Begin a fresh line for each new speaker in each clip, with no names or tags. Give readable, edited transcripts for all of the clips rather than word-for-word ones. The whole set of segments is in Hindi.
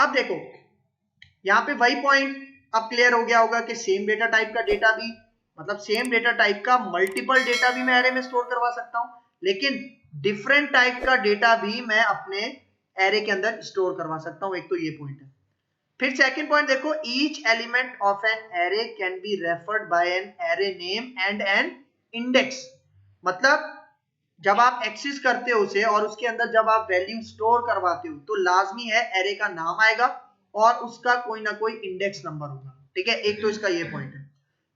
अब देखो यहाँ पे वही पॉइंट अब क्लियर हो गया होगा कि सेम डेटा टाइप का डेटा भी, मतलब सेम डेटा टाइप का मल्टीपल डेटा भी मैं एरे में स्टोर करवा सकता हूं, लेकिन डिफरेंट टाइप का डेटा भी मैं अपने एरे के अंदर स्टोर करवा सकता हूं। एक तो ये पॉइंट है। फिर सेकंड पॉइंट देखो, each element of an array can be referred by an array name and an index. मतलब जब आप एक्सेस करते हो उसे और उसके अंदर जब आप वैल्यू स्टोर करवाते हो तो लाजमी है एरे का नाम आएगा और उसका कोई ना कोई इंडेक्स नंबर होगा। ठीक है, एक तो इसका ये पॉइंट है।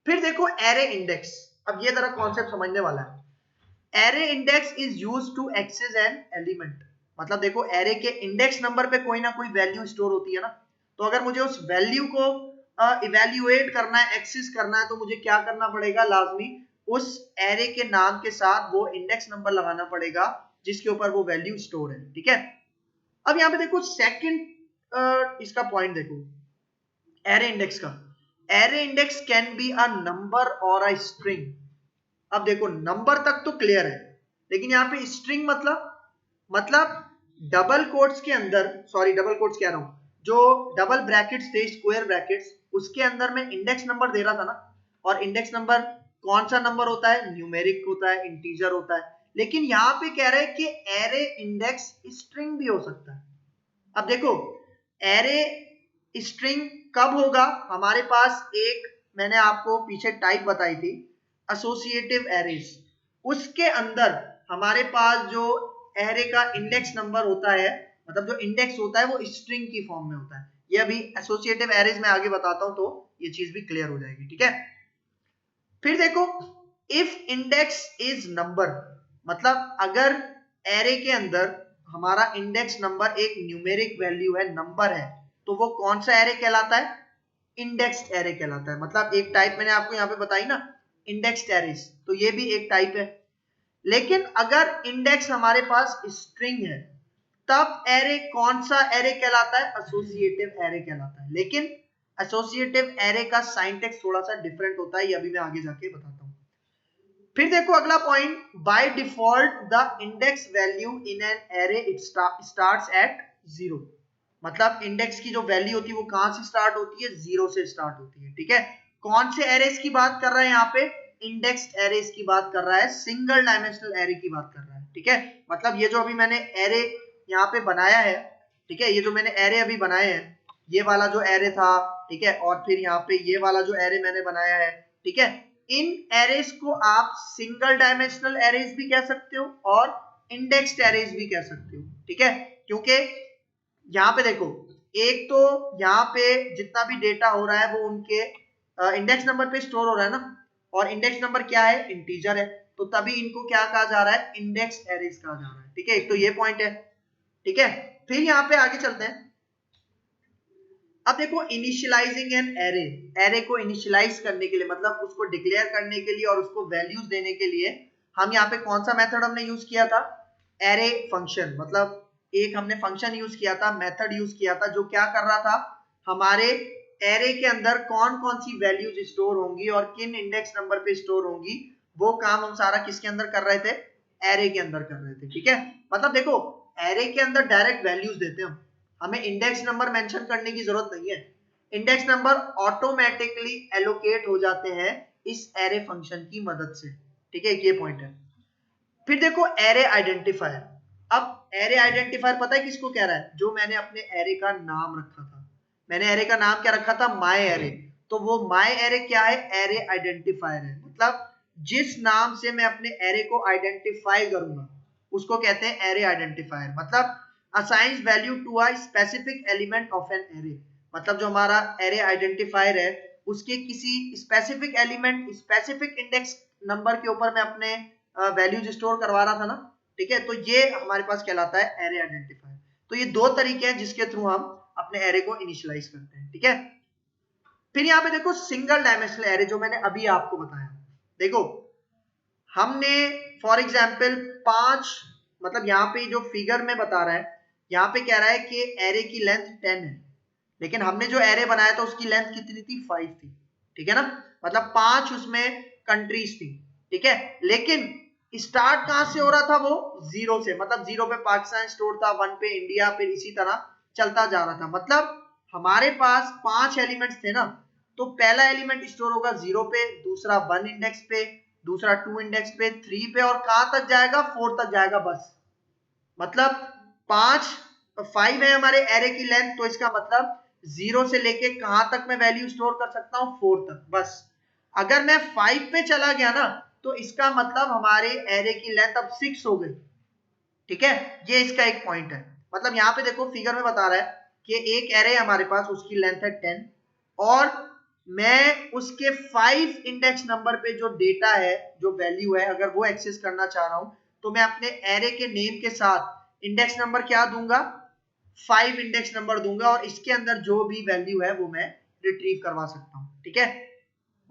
फिर देखो एरे इंडेक्स, अब ये जरा कॉन्सेप्ट समझने वाला है। Array index is used to access an element. मतलब देखो एरे के इंडेक्स नंबर पे कोई ना कोई वैल्यू स्टोर होती है ना, तो अगर मुझे उस वैल्यू को इवेल्युएट करना है, एक्सेस करना है, तो मुझे क्या करना पड़ेगा, लाजमी उस एरे के नाम के साथ वो इंडेक्स नंबर लगाना पड़ेगा जिसके ऊपर वो वैल्यू स्टोर है। ठीक है, अब यहां पे देखो सेकंड इसका पॉइंट देखो एरे इंडेक्स का। Array index can be a number और अ स्ट्रिंग। अब देखो नंबर तक तो क्लियर है, लेकिन यहाँ पे स्ट्रिंग मतलब डबल कोट्स के अंदर, सॉरी डबल कोट्स कह रहा हूं, जो डबल ब्रैकेट्स थे, स्क्वायर ब्रैकेट्स, उसके अंदर मैं इंडेक्स नंबर दे रहा था ना, और इंडेक्स नंबर कौन सा नंबर होता है, न्यूमेरिक होता है, इंटीजर होता है। लेकिन यहाँ पे कह रहे हैं कि एरे इंडेक्स स्ट्रिंग भी हो सकता है। अब देखो एरे स्ट्रिंग कब होगा, हमारे पास एक मैंने आपको पीछे टाइप बताई थी एसोसिएटिव एरेज, उसके अंदर हमारे पास जो एरे का इंडेक्स नंबर होता है, मतलब जो इंडेक्स होता है वो स्ट्रिंग की फॉर्म में होता है। ये अभी एसोसिएटिव एरेज में आगे बताता हूं तो ये चीज भी क्लियर हो जाएगी। ठीक है, फिर देखो इफ इंडेक्स इज नंबर, मतलब अगर एरे के अंदर हमारा इंडेक्स नंबर एक न्यूमेरिक वैल्यू है, नंबर है, तो वो कौन सा एरे कहलाता है, इंडेक्स्ड एरे कहलाता है। मतलब एक टाइप मैंने आपको यहाँ पे बताई ना इंडेक्स्ड एरेज, तो ये भी एक टाइप है। लेकिन अगर इंडेक्स हमारे पास स्ट्रिंग है तब एरे कौन सा एरे कहलाता है, एसोसिएटिव एरे कहलाता है। लेकिन एसोसिएटिव एरे का सिंटैक्स थोड़ा सा डिफरेंट होता है, ये अभी मैं आगे जाके बताता हूं। फिर देखो अगला point, by default the index value in an array it starts at 0। मतलब इंडेक्स की जो वैल्यू होती है वो कहां से स्टार्ट होती है, 0 से स्टार्ट होती है। ठीक है, कौन से एरेस की बात कर रहा है यहाँ पे, इंडेक्स्ड एरेस की बात कर रहा है, सिंगल डायमेंशनल एरे की बात कर रहा है। ठीक है, मतलब ये जो अभी मैंने एरे यहाँ पे बनाया है, ठीक है, ये जो मैंने एरे अभी बनाए हैं, ये वाला जो एरे था, ठीक है, और फिर यहाँ पे ये वाला जो एरे मैंने बनाया है, ठीक है, इन एरेस को आप सिंगल डायमेंशनल एरेस भी कह सकते हो और इंडेक्स्ड एरेस भी कह सकते हो। ठीक है, क्योंकि यहाँ पे देखो एक तो यहाँ पे जितना भी डेटा हो रहा है वो उनके इंडेक्स नंबर पे स्टोर हो रहा है ना, और इंडेक्स नंबर क्या है, इंटीजर है, तो तभी इनको क्या कहा जा रहा है, इंडेक्स एरेस कहा जा रहा है। ठीक है, एक तो ये पॉइंट है। ठीक है, फिर यहाँ पे आगे चलते हैं। अब देखो इनिशियलाइजिंग एन एरे, एरे को इनिशियलाइज करने के लिए, मतलब उसको डिक्लेयर करने के लिए और उसको वैल्यूज देने के लिए हम यहाँ पे कौन सा मेथड हमने यूज किया था, एरे फंक्शन। मतलब एक हमने फंक्शन यूज किया था, मेथड यूज किया था, जो क्या कर रहा था, हमारे एरे के अंदर कौन कौन सी वैल्यूज स्टोर होंगी और किन इंडेक्स नंबर पे स्टोर होंगी, वो काम हम सारा किसके अंदर कर रहे थे, एरे के अंदर कर रहे थे। ठीक है, मतलब देखो एरे के अंदर डायरेक्ट वैल्यूज देते हैं, हमें इंडेक्स नंबर मेंशन करने की जरूरत नहीं है, इंडेक्स नंबर ऑटोमेटिकली एलोकेट हो जाते हैं इस एरे फंक्शन की मदद से। ठीक है, ये पॉइंट है। फिर देखो एरे आइडेंटिफायर। अब एरे आइडेंटिफायर पता है किसको कह रहा है, जो मैंने अपने एरे का नाम रखा था, मैंने एरे का नाम क्या रखा था, माय एरे, तो वो माय एरे क्या है, एरे आइडेंटिफायर है। मतलब जिस नाम से मैं अपने एरे को आइडेंटिफाई करूंगा उसको कहते हैं एरे आइडेंटिफायर। मतलब assigns value to a specific element of an array, मतलब जो हमारा एरे आइडेंटिफायर है उसके किसी specific element, specific index number के ऊपर मैं अपने वैल्यूज स्टोर करवा रहा था ना। ठीक है, तो ये हमारे पास कहलाता है एरे आइडेंटिफायर। तो ये दो तरीके हैं जिसके थ्रू हम अपने एरे को इनिशियलाइज करते हैं। ठीक है, फिर यहाँ पे देखो सिंगल डायमेंशनल एरे, जो मैंने अभी आपको बताया। देखो हमने फॉर एग्जाम्पल 5, मतलब यहाँ पे जो फिगर में बता रहा है, यहाँ पे कह रहा है कि एरे की लेंथ 10 है, लेकिन हमने जो एरे बनाया था उसकी लेंथ कितनी थी, 5 थी। ठीक है ना, मतलब 5 उसमें कंट्रीज थी। ठीक है, लेकिन स्टार्ट कहां से हो रहा था, वो 0 से, मतलब 0 पे पाकिस्तान स्टोर था, 1 पे इंडिया, फिर इसी तरह चलता जा रहा था। मतलब हमारे पास 5 एलिमेंट्स थे ना, तो पहला एलिमेंट स्टोर होगा 0 पे, दूसरा 1 इंडेक्स पे, दूसरा 2 इंडेक्स पे, 3 पे, और कहां तक जाएगा, 4 तक जाएगा बस। मतलब 5 है हमारे एरे की लेंथ, तो इसका मतलब 0 से लेके कहां तक मैं वैल्यू स्टोर कर सकता हूं, 4 तक बस। अगर मैं 5 पे चला गया ना, तो इसका मतलब हमारे एरे की लेंथ अब 6 हो गई। ठीक है, ये इसका एक पॉइंट है। मतलब यहाँ पे देखो फिगर में बता रहा है कि एक एरे हमारे पास, उसकी लेंथ है 10, और मैं उसके 5 इंडेक्स नंबर पे जो डेटा है, जो वैल्यू है, अगर वो एक्सेस करना चाह रहा हूं, तो मैं अपने एरे के नेम के साथ इंडेक्स नंबर क्या दूंगा, 5 इंडेक्स नंबर दूंगा, और इसके अंदर जो भी वैल्यू है वो मैं रिट्रीव करवा सकता हूं। ठीक है,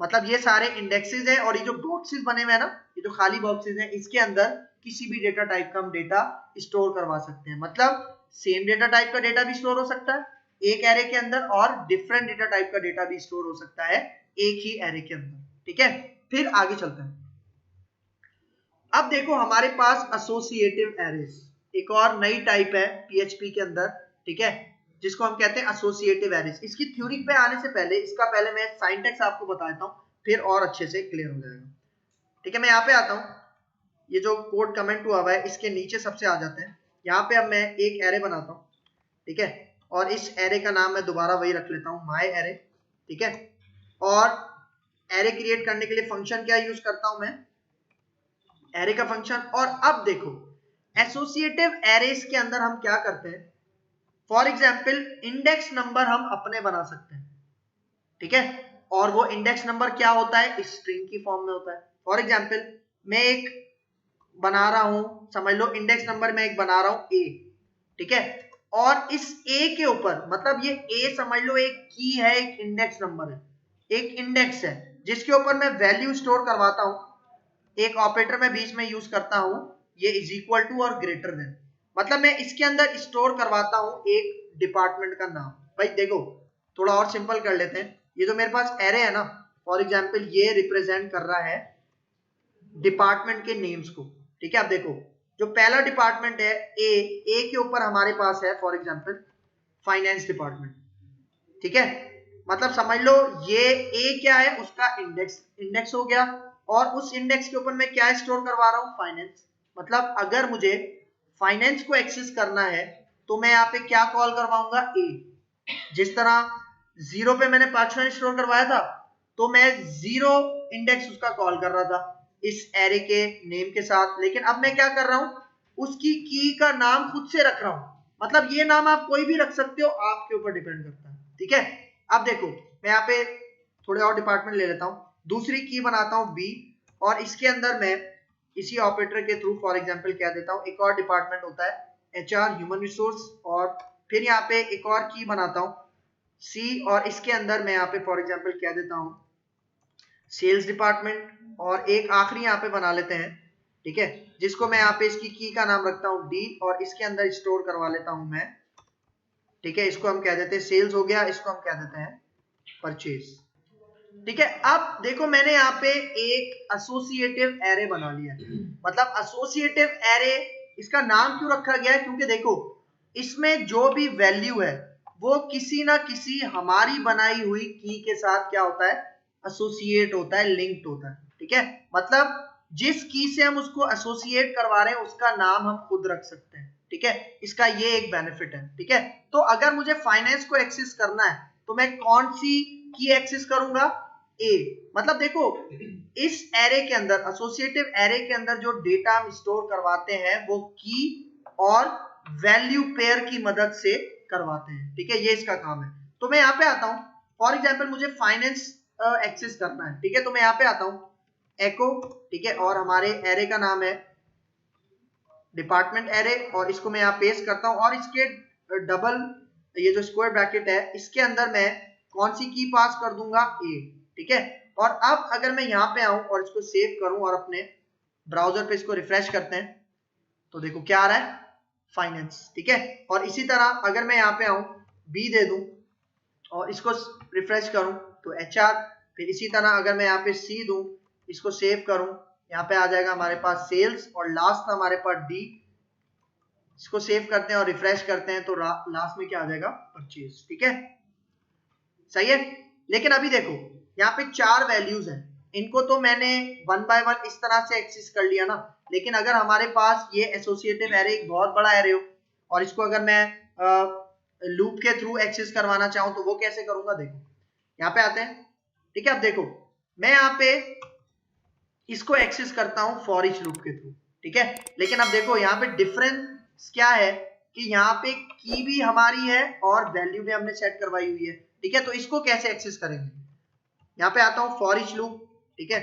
मतलब ये सारे इंडेक्सेस हैं, और ये जो बॉक्सेस बने हुए हैं ना, ये जो खाली बॉक्सेस हैं, इसके अंदर किसी भी डेटा टाइप का हम डेटा स्टोर करवा सकते हैं। मतलब सेम डेटा टाइप का डेटा भी स्टोर हो सकता है एक एरे के अंदर, और डिफरेंट डेटा टाइप का डेटा भी स्टोर हो सकता है एक ही एरे के अंदर। ठीक है, फिर आगे चलते हैं। अब देखो हमारे पास एसोसिएटिव एरेज, एक और नई टाइप है पीएचपी के अंदर। ठीक है, जिसको हम कहते हैं एसोसिएटिव एरेज। इसकी थ्योरी पे आने से पहले, इसका पहले मैं सिंटैक्स आपको बता देता हूं, फिर और अच्छे से क्लियर हो जाएगा। ठीक है, मैं यहाँ पे आता हूँ, ये जो कोड कमेंट हुआ है इसके नीचे सबसे आ जाते हैं। यहाँ पे अब मैं एक एरे बनाता हूँ। ठीक है, और इस एरे का नाम मैं दोबारा वही रख लेता हूँ, माय एरे। ठीक है, और एरे क्रिएट करने के लिए फंक्शन क्या यूज करता हूं मैं, एरे का फंक्शन। और अब देखो एसोसिएटिव एरेस के अंदर हम क्या करते हैं, फॉर एग्जाम्पल इंडेक्स नंबर हम अपने बना सकते हैं। ठीक है, और वो इंडेक्स नंबर क्या होता है, स्ट्रिंग की फॉर्म में होता है। फॉर एग्जाम्पल मैं एक बना रहा हूं, समझ लो इंडेक्स नंबर मैं एक बना रहा हूं ए। ठीक है, और इस ए के ऊपर, मतलब ये ए समझ लो एक की है, एक इंडेक्स नंबर है, एक इंडेक्स है, जिसके ऊपर मैं वैल्यू स्टोर करवाता हूं। एक ऑपरेटर मैं बीच में यूज करता हूं, ये इज इक्वल टू और ग्रेटर देन। मतलब मैं इसके अंदर स्टोर करवाता हूं एक डिपार्टमेंट का नाम। भाई देखो थोड़ा और सिंपल कर लेते हैं, ये जो मेरे पास एरे है ना, फॉर एग्जांपल ये रिप्रेजेंट कर रहा है डिपार्टमेंट के नेम्स को। ठीक है, अब देखो जो पहला डिपार्टमेंट है ए के ऊपर हमारे पास है फॉर एग्जांपल फाइनेंस डिपार्टमेंट। ठीक है, मतलब समझ लो ये ए क्या है, उसका इंडेक्स हो गया, और उस इंडेक्स के ऊपर मैं क्या स्टोर करवा रहा हूं, फाइनेंस। मतलब अगर मुझे फाइनेंस को एक्सेस करना है, तो मैं यहाँ पे क्या कॉल करवाऊंगा, ए। जिस तरह 0 पे मैंने पार्चमेंट स्टोर करवाया था, तो मैं 0 इंडेक्स उसका कॉल कर रहा था इस एरे के नेम के साथ। लेकिन अब मैं क्या कर रहा हूं, उसकी की का नाम खुद से रख रहा हूं। मतलब ये नाम आप कोई भी रख सकते हो, आपके ऊपर डिपेंड करता है। ठीक है, अब देखो मैं यहाँ पे थोड़े और डिपार्टमेंट ले लेता हूं, दूसरी की बनाता हूं बी, और इसके अंदर मैं इसी ऑपरेटर के थ्रू फॉर एग्जांपल क्या देता हूं, एक और डिपार्टमेंट होता है एचआर ह्यूमन रिसोर्स, और फिर यहाँ पे एक और की बनाता हूं सी, और इसके अंदर मैं यहाँ पे फॉर एग्जांपल क्या देता हूं, सेल्स डिपार्टमेंट, और एक आखिरी यहाँ पे बना लेते हैं। ठीक है, जिसको मैं यहाँ पे इसकी की का नाम रखता हूं डी, और इसके अंदर स्टोर करवा लेता हूं मैं। ठीक है, इसको हम कह देते हैं सेल्स हो गया, इसको हम कह देते हैं परचेज। ठीक है, अब देखो मैंने यहाँ पे एक एसोसिएटिव एरे बना लिया। मतलब एसोसिएटिव एरे इसका नाम क्यों रखा गया है, क्योंकि देखो इसमें जो भी वैल्यू है वो किसी ना किसी हमारी बनाई हुई की के साथ क्या होता है, एसोसिएट होता है, लिंक्ड होता है। ठीक है, मतलब जिस की से हम उसको एसोसिएट करवा रहे हैं उसका नाम हम खुद रख सकते हैं। ठीक है, इसका ये एक बेनिफिट है। ठीक है, तो अगर मुझे फाइनेंस को एक्सेस करना है, तो मैं कौन सी की एक्सेस करूंगा, ए। मतलब देखो इस एरे के अंदर, एसोसिएटिव एरे के अंदर जो डेटा हम स्टोर करवाते हैं वो की और वैल्यू पेयर की मदद से करवाते हैं। ठीक है, ये इसका काम है। तो मैं यहाँ पे आता हूं, फॉर एग्जांपल मुझे फाइनेंस एक्सेस करना है। ठीक है, तो मैं यहाँ पे आता हूं एको। ठीक है, और हमारे एरे का नाम है डिपार्टमेंट एरे, और इसको मैं यहाँ पेस्ट करता हूं, और इसके डबल ये जो स्क्वायर ब्रैकेट है इसके अंदर मैं कौन सी की पास कर दूंगा, ए। ठीक है, और अब अगर मैं यहाँ पे आऊं और इसको सेव करूं और अपने ब्राउजर पे इसको रिफ्रेश करते हैं, तो देखो क्या आ रहा है, फाइनेंस। ठीक है, और इसी तरह अगर मैं यहाँ पे आऊं बी दे दूं और इसको रिफ्रेश करूं तो एचआर, फिर इसी तरह अगर मैं यहाँ पे सी दूं, इसको सेव करूं, यहाँ पे आ जाएगा हमारे पास सेल्स, और लास्ट हमारे पास डी, इसको सेव करते हैं और रिफ्रेश करते हैं तो लास्ट में क्या आ जाएगा, परचेज। ठीक है, सही है। लेकिन अभी देखो यहाँ पे 4 वैल्यूज हैं, इनको तो मैंने 1 बाय 1 इस तरह से एक्सेस कर लिया ना, लेकिन अगर हमारे पास ये एसोसिएटिव एरे एक बहुत बड़ा एरे हो और इसको अगर मैं लूप के थ्रू एक्सेस करवाना चाहूं तो वो कैसे करूंगा, देखो यहाँ पे आते हैं। ठीक है, अब देखो मैं यहाँ पे इसको एक्सेस करता हूं फॉर ईच लूप के थ्रू। ठीक है, लेकिन अब देखो यहाँ पे डिफरेंस क्या है कि यहाँ पे की भी हमारी है और वैल्यू भी हमने सेट करवाई हुई है। ठीक है, तो इसको कैसे एक्सेस करेंगे, यहाँ पे आता हूं फॉर ईच लूप। ठीक है,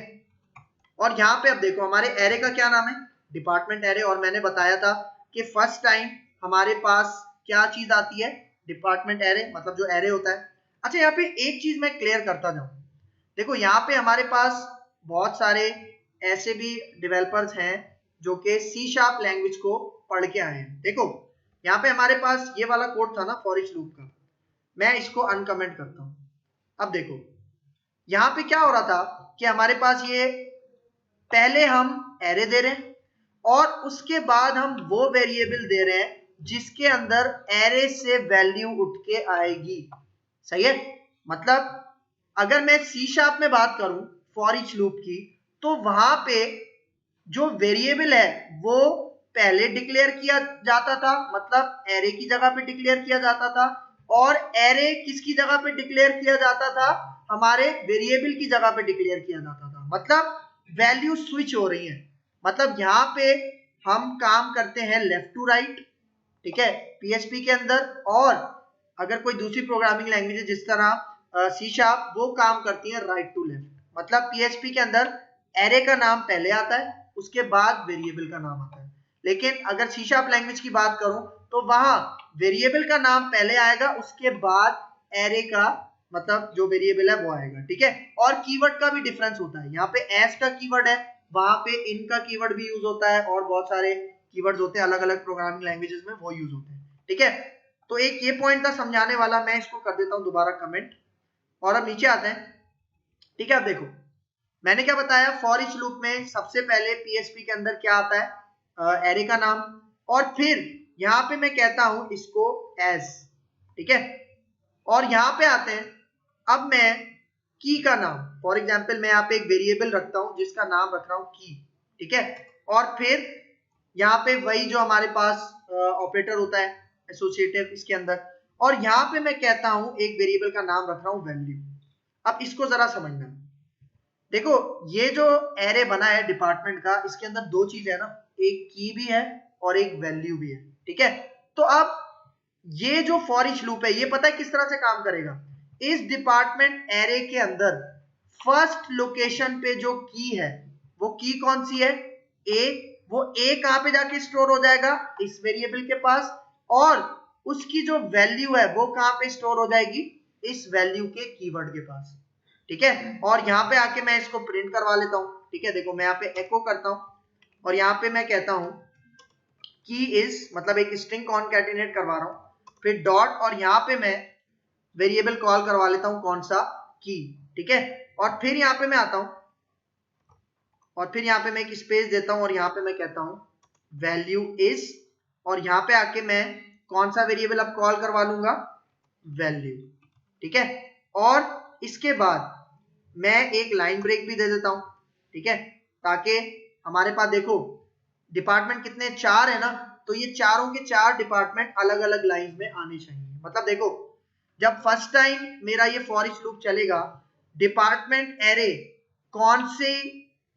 और यहाँ पे अब देखो हमारे एरे का क्या नाम है, डिपार्टमेंट एरे, और मैंने बताया था कि फर्स्ट टाइम हमारे पास क्या चीज आती है, डिपार्टमेंट एरे, मतलब जो एरे होता है। अच्छा, यहाँ पे एक चीज मैं क्लियर करता जाऊं, देखो यहाँ पे हमारे पास बहुत सारे ऐसे भी डेवलपर्स हैं जो कि C# लैंग्वेज को पढ़ के आए हैं। देखो यहाँ पे हमारे पास ये वाला कोड था ना फॉर ईच लूप का, मैं इसको अनकमेंट करता हूं। अब देखो यहाँ पे क्या हो रहा था कि हमारे पास ये पहले हम एरे दे रहे हैं और उसके बाद हम वो वेरिएबल दे रहे हैं जिसके अंदर एरे से वैल्यू उठ के आएगी। सही है, मतलब अगर मैं C# में बात करूं फॉर ईच लूप की, तो वहां पे जो वेरिएबल है वो पहले डिक्लेयर किया जाता था, मतलब एरे की जगह पे डिक्लेयर किया जाता था, और एरे किसकी जगह पे डिक्लेयर किया जाता था, हमारे वेरिएबल की जगह पे डिक्लेयर किया जाता था। मतलब वैल्यू स्विच हो रही है, मतलब यहाँ पे हम काम करते हैं लेफ्ट टू राइट। ठीक है, PHP के अंदर, और अगर कोई दूसरी प्रोग्रामिंग लैंग्वेज है जिस तरह C# वो काम करती है राइट टू लेफ्ट। मतलब PHP के अंदर एरे का नाम पहले आता है, उसके बाद वेरिएबल का नाम आता है। लेकिन अगर C# लैंग्वेज की बात करूं तो वहां वेरिएबल का नाम पहले आएगा, उसके बाद एरे का मतलब जो वेरिएबल है वो आएगा। ठीक है, और कीवर्ड का भी डिफरेंस होता है, यहाँ पे एस का कीवर्ड है, वहां पे इन का कीवर्ड भी यूज होता है, और बहुत सारे कीवर्ड्स होते हैं अलग अलग प्रोग्रामिंग लैंग्वेजेस में, वो यूज होते हैं। ठीक है, तो एक ये पॉइंट था समझाने वाला, मैं इसको कर देता हूं दोबारा कमेंट, और अब नीचे आते हैं। ठीक है, अब देखो मैंने क्या बताया, फॉर ईच लूप में सबसे पहले PHP के अंदर क्या आता है, एरे का नाम, और फिर यहाँ पे मैं कहता हूं इसको एज। ठीक है, और यहाँ पे आते हैं, अब मैं की का नाम, फॉर एग्जाम्पल मैं यहाँ पे एक वेरिएबल रखता हूं जिसका नाम रख रहा हूं की। ठीक है, और फिर यहाँ पे वही जो हमारे पास ऑपरेटर होता है एसोसिएटिव इसके अंदर, और यहाँ पे मैं कहता हूं एक वेरिएबल का नाम रख रहा हूं वैल्यू। अब इसको जरा समझना, देखो ये जो एरे बना है डिपार्टमेंट का, इसके अंदर दो चीज है ना, एक की भी है और एक वैल्यू भी है। ठीक है, तो अब ये जो फॉर ईच लूप है ये पता है किस तरह से काम करेगा, इस डिपार्टमेंट एरे के अंदर फर्स्ट लोकेशन पे जो की है वो की कौन सी है, ए, वो ए कहां पे जाके स्टोर हो जाएगा, इस वेरिएबल के पास, और उसकी जो वैल्यू है वो कहां पे स्टोर हो जाएगी, इस वैल्यू के कीवर्ड के पास। ठीक है, और यहाँ पे आके मैं इसको प्रिंट करवा लेता हूँ। ठीक है, देखो मैं यहाँ पे एको करता हूँ और यहाँ पे मैं कहता हूँ की इज, मतलब एक स्ट्रिंग कॉनकैटिनेट करवा रहा हूँ, फिर डॉट, और यहाँ पे मैं वेरिएबल कॉल करवा लेता हूँ कौन सा, की। ठीक है, और फिर यहाँ पे मैं आता हूँ और फिर यहाँ पे मैं एक स्पेस देता हूँ और यहाँ पे मैं कहता हूँ वैल्यू इज, और यहाँ पे आके मैं कौन सा वेरिएबल अब कॉल करवा लूंगा, वैल्यू। ठीक है, और इसके बाद मैं एक लाइन ब्रेक भी दे देता हूं। ठीक है, ताकि हमारे पास देखो डिपार्टमेंट कितने, 4 है ना, तो ये चारों के चार डिपार्टमेंट अलग अलग लाइन में आने चाहिए। मतलब देखो जब फर्स्ट टाइम मेरा ये फॉर ईच लूप चलेगा, डिपार्टमेंट एरे कौन से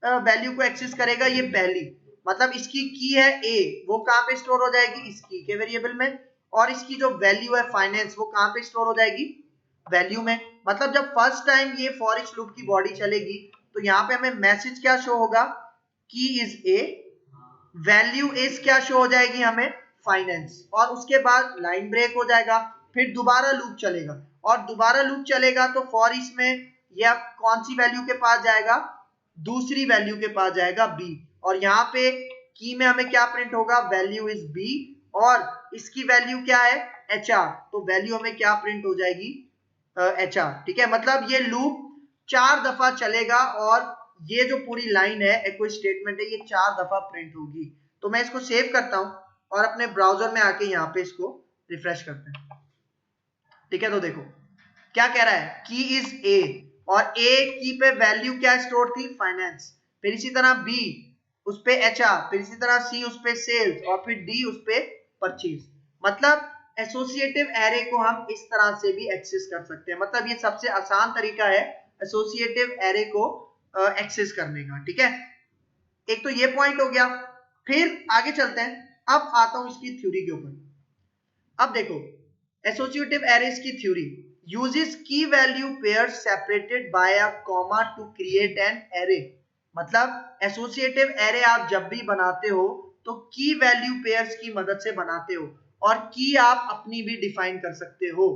वैल्यू को एक्सेस करेगा, ये पहली, मतलब इसकी की है ए, वो कहां पे स्टोर हो जाएगी, इस की के वेरिएबल में, और इसकी जो वैल्यू है फाइनेंस वो कहां पे स्टोर हो जाएगी, वैल्यू में। मतलब जब फर्स्ट टाइम ये फॉर ईच लूप की बॉडी चलेगी तो यहाँ पे हमें मैसेज क्या शो होगा, की इज ए, वैल्यू इज क्या शो हो जाएगी हमें, फाइनेंस, और उसके बाद लाइन ब्रेक हो जाएगा, फिर दोबारा लूप चलेगा, और दोबारा लूप चलेगा तो फॉर ईच में ये अब कौन सी वैल्यू के पास जाएगा, दूसरी वैल्यू के पास जाएगा बी, और यहाँ पे की में हमें क्या प्रिंट होगा, वैल्यू इज बी, और इसकी वैल्यू क्या है, HR, तो वैल्यू हमें क्या प्रिंट हो जाएगी, HR। ठीक है, मतलब ये लूप 4 दफा चलेगा और ये जो पूरी लाइन है एको स्टेटमेंट है ये 4 दफा प्रिंट होगी। तो मैं इसको सेव करता हूं और अपने ब्राउजर में आके यहाँ पे इसको रिफ्रेश करते हैं। ठीक है, तो देखो क्या कह रहा है, की इज ए, और ए की पे वैल्यू क्या स्टोर थी, फाइनेंस। फिर इसी तरह बी उस पे एचआर, फिर इसी तरह सी उस पे सेल्स, और फिर डी उस पे परचेज। मतलब एसोसिएटिव एरे को हम इस तरह से भी एक्सेस कर सकते हैं। मतलब ये सबसे आसान तरीका है एसोसिएटिव एरे को एक्सेस करने का। ठीक है, एक तो ये पॉइंट हो गया। फिर आगे चलते हैं, अब आता हूं इसकी थ्योरी के ऊपर। अब देखो एसोसिएटिव एरेज की theory uses key value pairs separated by a comma to create an array। मतलब एसोसिएटिव एरे आप जब भी बनाते हो तो की वैल्यू पेयर्स की मदद से बनाते हो, और की आप अपनी भी डिफाइन कर सकते हो।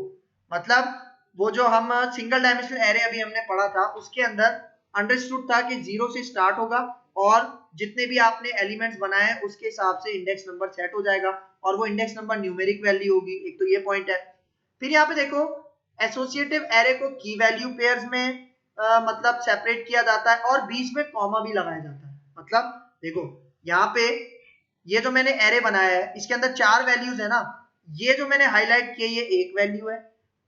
मतलब वो जो हम सिंगल डायमेंशनल एरे अभी हमने पढ़ा था उसके अंदर अंडरस्टूड था कि 0 से स्टार्ट होगा और जितने भी आपने एलिमेंट्स बनाए उसके हिसाब से इंडेक्स नंबर सेट हो जाएगा, और वो इंडेक्स नंबर न्यूमेरिक वैल्यू होगी। एक तो ये पॉइंट है। फिर यहाँ पे देखो एसोसिएटिव एरे को की वैल्यू पेयर्स में मतलब सेपरेट किया जाता है और बीच में कॉमा भी लगाया जाता है। मतलब देखो यहाँ पे ये जो मैंने एरे बनाया है इसके अंदर 4 वैल्यूज है ना, ये जो मैंने हाईलाइट किया ये एक वैल्यू है,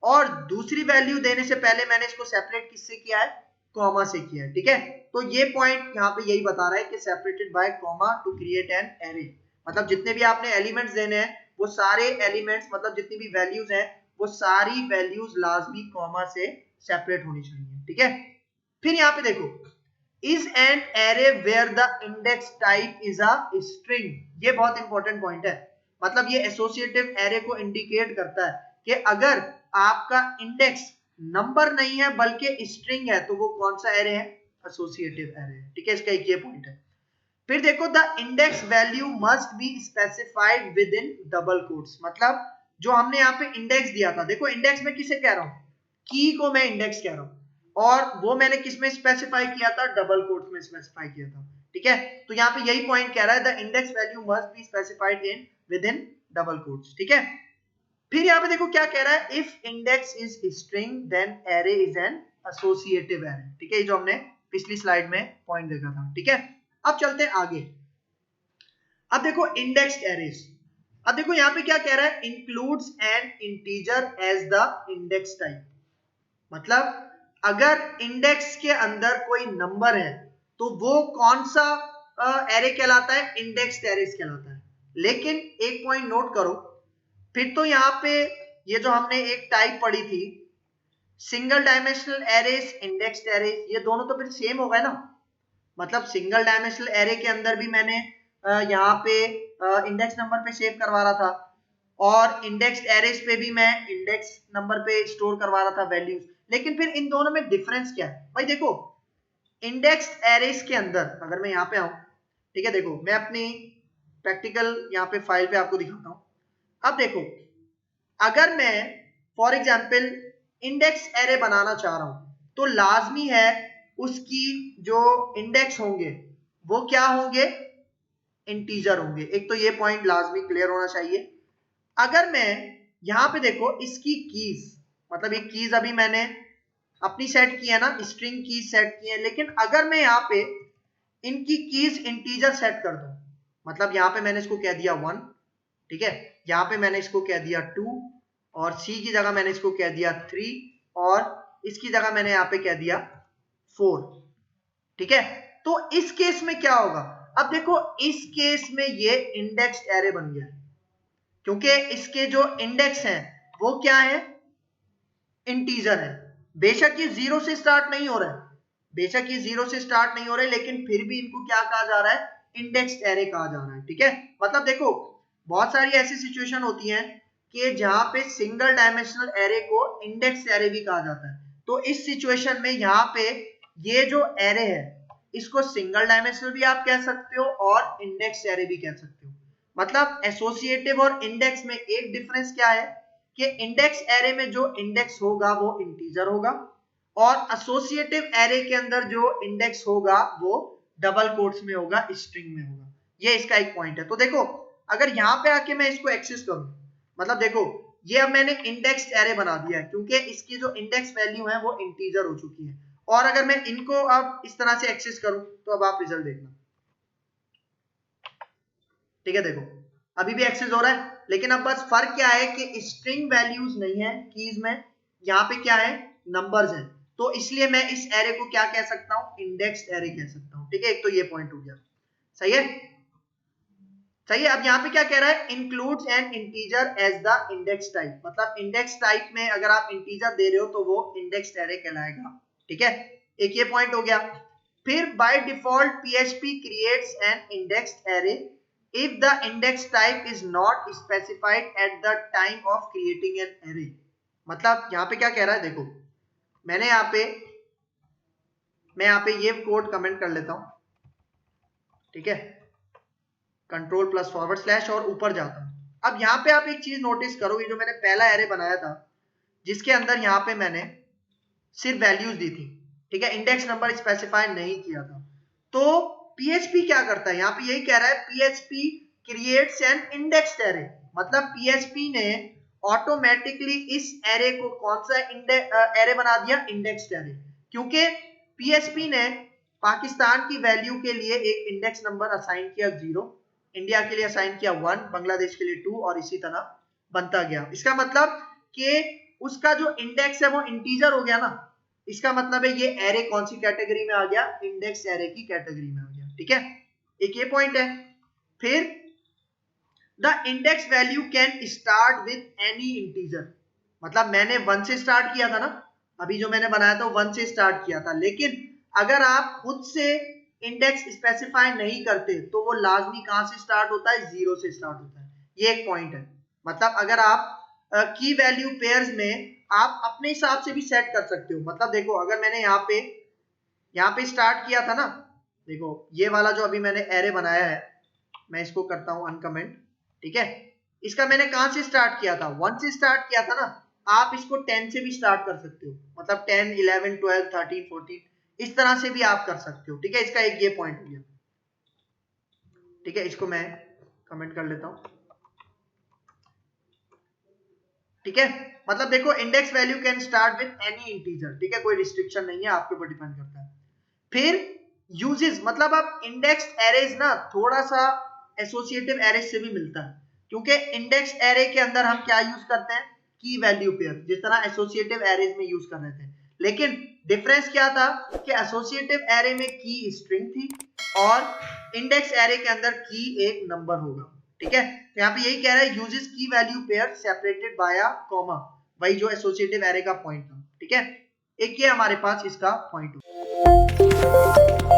और दूसरी वैल्यू देने से पहले मैंने इसको सेपरेट किससे किया है, कॉमा से किया है। ठीक है, तो ये पॉइंट यहाँ पे यही बता रहा है कि separated by comma two create an array. मतलब जितने भी आपने एलिमेंट्स देने हैं वो सारे एलिमेंट्स, मतलब जितनी भी वैल्यूज हैं वो सारी वैल्यूज लाजमी कॉमा से सेपरेट होनी चाहिए। ठीक है, फिर यहाँ पे देखो is an array where the index type is a string. ये बहुत इंपॉर्टेंट पॉइंट है। मतलब ये एसोसिएटिव एरे को इंडिकेट करता है कि अगर आपका इंडेक्स नंबर नहीं है बल्कि स्ट्रिंग है तो वो कौन सा एरे है, एसोसिएटिव एरे है। ठीक है, इसका एक ये पॉइंट है। फिर देखो the index value must be specified with in double quotes. मतलब जो हमने यहाँ पे इंडेक्स दिया था, देखो इंडेक्स में किसे कह रहा हूँ, की को मैं इंडेक्स कह रहा हूँ, और वो मैंने किस में स्पेसिफाई किया था, डबल कोट्स में स्पेसिफाई किया था। ठीक है, तो यहाँ पे यही पॉइंट कह रहा है the index value must be specified in with in double quotes. ठीक है, फिर यहाँ पे देखो क्या कह रहा है, if index is string then array is an associative array. ठीक है, ये जो हमने पिछली स्लाइड में पॉइंट देखा था। ठीक है, अब चलते हैं आगे। अब देखो इंडेक्स्ड एरेज। अब देखो यहाँ पे क्या कह रहा है, includes an integer as the index type. मतलब अगर इंडेक्स के अंदर कोई नंबर है तो वो कौन सा एरे कहलाता है, इंडेक्स्ड एरेज कहलाता है। लेकिन एक पॉइंट नोट करो, फिर तो यहाँ पे ये जो हमने एक टाइप पढ़ी थी single dimensional arrays, indexed arrays, ये दोनों तो फिर सेम हो गए ना। मतलब सिंगल डायमेंशनल एरे के अंदर भी मैंने यहाँ पे इंडेक्स नंबर पे सेव करवा रहा था, और इंडेक्स एरेज पे भी मैं इंडेक्स नंबर पे स्टोर करवा रहा था वैल्यूज। लेकिन फिर इन दोनों में डिफरेंस क्या है भाई, देखो इंडेक्स एरेज के अंदर अगर मैं यहाँ पे आऊं, ठीक है, देखो मैं अपनी प्रैक्टिकल यहाँ पे फाइल पे आपको दिखाता हूँ। अब देखो अगर मैं फॉर एग्जाम्पल इंडेक्स एरे बनाना चाह रहा हूं तो लाजमी है उसकी जो इंडेक्स होंगे वो क्या होंगे, इंटीजर होंगे। एक तो ये पॉइंट लाजमी क्लियर होना चाहिए। अगर मैं यहां पे देखो इसकी कीज, मतलब ये कीज अभी मैंने अपनी सेट की है ना, स्ट्रिंग कीज सेट की है, लेकिन अगर मैं यहाँ पे इनकी कीज इंटीजर सेट कर दूं, मतलब यहाँ पे मैंने इसको कह दिया 1, ठीक है, यहाँ पे मैंने इसको कह दिया 2, और सी की जगह मैंने इसको कह दिया 3, और इसकी जगह मैंने यहाँ पे कह दिया 4। ठीक है, तो इस केस में क्या होगा, अब देखो इस केस में ये इंडेक्स्ड एरे बन गया क्योंकि इसके जो इंडेक्स हैं वो क्या है, इंटीजर है। बेशक ये 0 से स्टार्ट नहीं हो रहा है, बेशक ये 0 से स्टार्ट नहीं हो रहा है, लेकिन फिर भी इनको क्या कहा जा रहा है, इंडेक्स्ड एरे कहा जा रहा है। ठीक है, मतलब देखो बहुत सारी ऐसी सिचुएशन होती हैं कि जहां पे सिंगल डायमेंशनल एरे को इंडेक्स एरे भी कहा जाता है। तो इस सिचुएशन में यहाँ पे ये जो एरे है इसको सिंगल डायमेंशनल भी आप कह सकते हो और इंडेक्स एरे भी कह सकते हो। मतलब एसोसिएटिव और इंडेक्स में एक डिफरेंस क्या है कि इंडेक्स एरे में जो इंडेक्स होगा वो इंटीजर होगा, और एसोसिएटिव एरे के अंदर जो इंडेक्स होगा वो डबल कोट्स में होगा, स्ट्रिंग में होगा। ये इसका एक पॉइंट है। तो देखो अगर यहाँ पे आके मैं इसको एक्सेस करूं, मतलब देखो ये अब मैंने इंडेक्स एरे बना दिया है क्योंकि इसकी जो इंडेक्स वैल्यू है वो इंटीजर हो चुकी है, और अगर मैं इनको अब इस तरह से एक्सेस करूं तो अब आप रिजल्ट देखना। ठीक है, देखो अभी भी एक्सेस हो रहा है, लेकिन अब बस फर्क क्या है कि स्ट्रिंग वैल्यूज नहीं है कीज में, यहाँ पे क्या है नंबर्स हैं, तो इसलिए मैं इस एरे को क्या कह सकता हूं, इंडेक्स्ड एरे कह सकता हूं। ठीक है, एक तो ये पॉइंट हो गया। सही है, सही है। अब यहाँ पे क्या कह रहा है, includes an integer as the index type, मतलब इंडेक्स टाइप में अगर आप इंटीजर दे रहे हो तो वो इंडेक्स्ड एरे कहलाएगा। ठीक है, एक ये पॉइंट हो गया। फिर by default PHP creates an indexed array if the index type is not specified at the time of creating an array। मतलब यहाँ पे क्या कह रहा है, देखो मैं यहाँ पे ये कोड कमेंट कर लेता हूं। ठीक है, कंट्रोल प्लस फॉरवर्ड स्लैश और ऊपर जाता हूं। अब यहाँ पे आप एक चीज नोटिस करो, ये जो मैंने पहला एरे बनाया था जिसके अंदर यहाँ पे मैंने सिर्फ वैल्यूज दी थी, ठीक है, इंडेक्स नंबर स्पेसिफाई नहीं किया था, तो पीएचपी क्या करता है, यहाँ पे यही कह रहा है PHP creates an indexed array. मतलब पीएचपी ने ऑटोमेटिकली इस एरे को कौन सा एरे बना दिया, इंडेक्स्ड एरे, क्योंकि पीएचपी ने पाकिस्तान की वैल्यू के लिए एक इंडेक्स नंबर असाइन किया 0, इंडिया के लिए असाइन किया 1, बांग्लादेश के लिए 2 और इसी तरह बनता गया। इसका मतलब कि उसका जो इंडेक्स है वो इंटीजर हो गया ना, इसका मतलब है ये एरे कौन सी कैटेगरी में आ गया, इंडेक्स एरे की कैटेगरी में आ गया। ठीक है, एक ये पॉइंट है। फिर the index value can start with any integer, मतलब मैंने 1 से स्टार्ट किया था ना, अभी जो मैंने बनाया था 1 से स्टार्ट किया था, लेकिन अगर आप खुद से इंडेक्स स्पेसिफाई नहीं करते तो वो लाजमी कहां से स्टार्ट होता है, 0 से स्टार्ट होता है। ये एक पॉइंट है। मतलब अगर आप की वैल्यू पेयर्स में आप अपने हिसाब से भी सेट कर सकते हो। मतलब देखो अगर मैंने यहाँ पे स्टार्ट किया था ना, देखो ये वाला जो अभी मैंने एरे बनाया है, मैं इसको करता हूं अनकमेंट। ठीक है, इसका मैंने कहां से स्टार्ट किया था, 1 से स्टार्ट किया था ना, आप इसको 10 से भी स्टार्ट कर सकते हो, मतलब 10, 11, 12, 13, 14 इस तरह से भी आप कर सकते हो। ठीक है, इसका एक ये पॉइंट हो गया। ठीक है, इसको मैं कमेंट कर लेता हूं। ठीक है, मतलब देखो index value can start with any integer. ठीक है, कोई रिस्ट्रिक्शन नहीं है, आपके ऊपर डिपेंड करता है। फिर यूजेस, मतलब अब इंडेक्स एरेज ना थोड़ा सा एसोसिएटिव एरेज से भी मिलता है, क्योंकि इंडेक्स एरे के अंदर हम क्या यूज करते हैं, की वैल्यू पेयर, जिस तरह एसोसिएटिव एरेज में यूज कर रहे थे। लेकिन डिफरेंस क्या था कि एसोसिएटिव एरे में की स्ट्रिंग थी और इंडेक्स एरे के अंदर की एक नंबर होगा। ठीक है, तो यहाँ पे यही कह रहा है यूजेस की value pair separated by a comma, वही जो एसोसिएटिव एरे का पॉइंट था। ठीक है, एक ये हमारे पास इसका पॉइंट हो।